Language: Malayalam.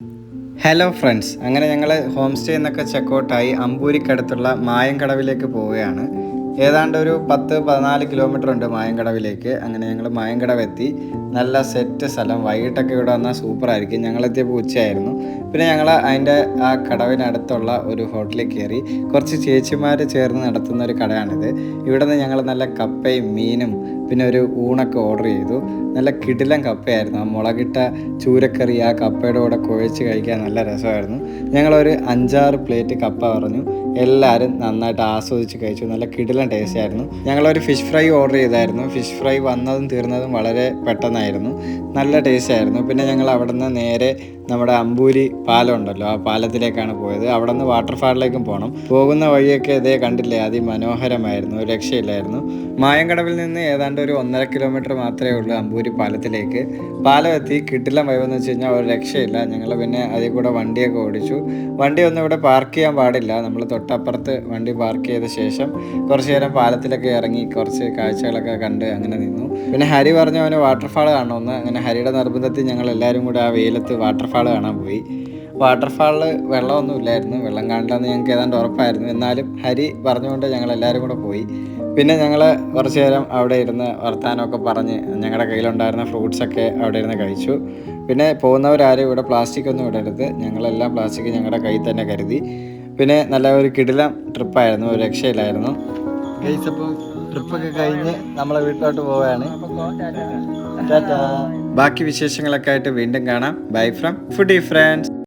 ഹലോ ഫ്രണ്ട്സ്, അങ്ങനെ ഞങ്ങൾ ഹോം സ്റ്റേ എന്നൊക്കെ ചെക്കൗട്ടായി അമ്പൂരിക്കടുത്തുള്ള മായങ്കടവിലേക്ക് പോവുകയാണ്. ഏതാണ്ട് ഒരു 10-14 കിലോമീറ്റർ ഉണ്ട് മായങ്കടവിലേക്ക്. അങ്ങനെ ഞങ്ങൾ മായങ്കടവ് എത്തി. നല്ല സെറ്റ് സ്ഥലം, വൈകിട്ടൊക്കെ ഇവിടെ വന്നാൽ സൂപ്പറായിരിക്കും. ഞങ്ങളെത്തിയപ്പോൾ ഉച്ചയായിരുന്നു. പിന്നെ ഞങ്ങൾ അതിൻ്റെ ആ കടവിനടുത്തുള്ള ഒരു ഹോട്ടലിൽ കയറി. കുറച്ച് ചേച്ചിമാർ ചേർന്ന് നടത്തുന്ന ഒരു കടയാണിത്. ഇവിടെ നിന്ന് ഞങ്ങൾ നല്ല കപ്പയും മീനും പിന്നെ ഒരു ഊണൊക്കെ ഓർഡർ ചെയ്തു. നല്ല കിടിലൻ കപ്പയായിരുന്നു. ആ മുളകിട്ട ചൂരക്കറി ആ കപ്പയുടെ കൂടെ കുഴച്ച് കഴിക്കാൻ നല്ല രസമായിരുന്നു. ഞങ്ങളൊരു 5-6 പ്ലേറ്റ് കപ്പ പറഞ്ഞു. എല്ലാവരും നന്നായിട്ട് ആസ്വദിച്ച് കഴിച്ചു. നല്ല കിടിലൻ ടേസ്റ്റ് ആയിരുന്നു. ഞങ്ങളൊരു ഫിഷ് ഫ്രൈ ഓർഡർ ചെയ്തായിരുന്നു. ഫിഷ് ഫ്രൈ വന്നതും തീർന്നതും വളരെ പെട്ടെന്നായിരുന്നു. നല്ല ടേസ്റ്റ് ആയിരുന്നു. പിന്നെ ഞങ്ങൾ അവിടെ നിന്ന് നേരെ നമ്മുടെ അമ്പൂരി പാലം ഉണ്ടല്ലോ, ആ പാലത്തിലേക്കാണ് പോയത്. അവിടെ നിന്ന് വാട്ടർഫാളിലേക്കും പോകണം. പോകുന്ന വഴിയൊക്കെ ഇതേ കണ്ടില്ലേ, അതിമനോഹരമായിരുന്നു, ഒരു രക്ഷയില്ലായിരുന്നു. മായങ്കടവിൽ നിന്ന് ഏതാണ്ട് ഒരു 1.5 കിലോമീറ്റർ മാത്രമേ ഉള്ളൂ അമ്പൂരി പാലത്തിലേക്ക്. പാലം എത്തി. കിട്ടില്ല വൈവെന്ന് വെച്ച് കഴിഞ്ഞാൽ ഒരു രക്ഷയില്ല. ഞങ്ങൾ പിന്നെ അതിൽ കൂടെ വണ്ടിയൊക്കെ ഓടിച്ചു. വണ്ടിയൊന്നും ഇവിടെ പാർക്ക് ചെയ്യാൻ പാടില്ല. നമ്മൾ തൊട്ടപ്പുറത്ത് വണ്ടി പാർക്ക് ചെയ്ത ശേഷം കുറച്ച് നേരം പാലത്തിലൊക്കെ ഇറങ്ങി കുറച്ച് കാഴ്ചകളൊക്കെ കണ്ട് അങ്ങനെ നിന്നു. പിന്നെ ഹരി പറഞ്ഞു അവന് വാട്ടർഫാൾ കാണണമെന്ന്. അങ്ങനെ ഹരിയുടെ നിർബന്ധത്തിൽ ഞങ്ങൾ എല്ലാവരും കൂടെ ആ വെയിലത്ത് വാട്ടർഫാൾ കാണാൻ പോയി. വാട്ടർഫാളിൽ വെള്ളമൊന്നും ഇല്ലായിരുന്നു. വെള്ളം കാണില്ലെന്ന് ഞങ്ങൾക്ക് ഏതാണ്ട് ഉറപ്പായിരുന്നു. എന്നാലും ഹരി പറഞ്ഞുകൊണ്ട് ഞങ്ങൾ എല്ലാവരും കൂടെ പോയി. പിന്നെ ഞങ്ങൾ കുറച്ച് നേരം അവിടെ ഇരുന്ന് വർത്താനമൊക്കെ പറഞ്ഞ് ഞങ്ങളുടെ കയ്യിലുണ്ടായിരുന്ന ഫ്രൂട്ട്സൊക്കെ അവിടെ ഇരുന്ന് കഴിച്ചു. പിന്നെ പോകുന്നവരാരും ഇവിടെ പ്ലാസ്റ്റിക് ഒന്നും ഇടരുത്. ഞങ്ങളെല്ലാം പ്ലാസ്റ്റിക് ഞങ്ങളുടെ കയ്യിൽ തന്നെ കരുതി. പിന്നെ നല്ല ഒരു കിടിലം ട്രിപ്പായിരുന്നു, ഒരു രക്ഷയില്ലായിരുന്നു. അപ്പോൾ ട്രിപ്പൊക്കെ കഴിഞ്ഞ് നമ്മളെ വീട്ടിലോട്ട് പോവുകയാണ്. ബാക്കി വിശേഷങ്ങളൊക്കെ ആയിട്ട് വീണ്ടും കാണാം. Bye from foodie friends.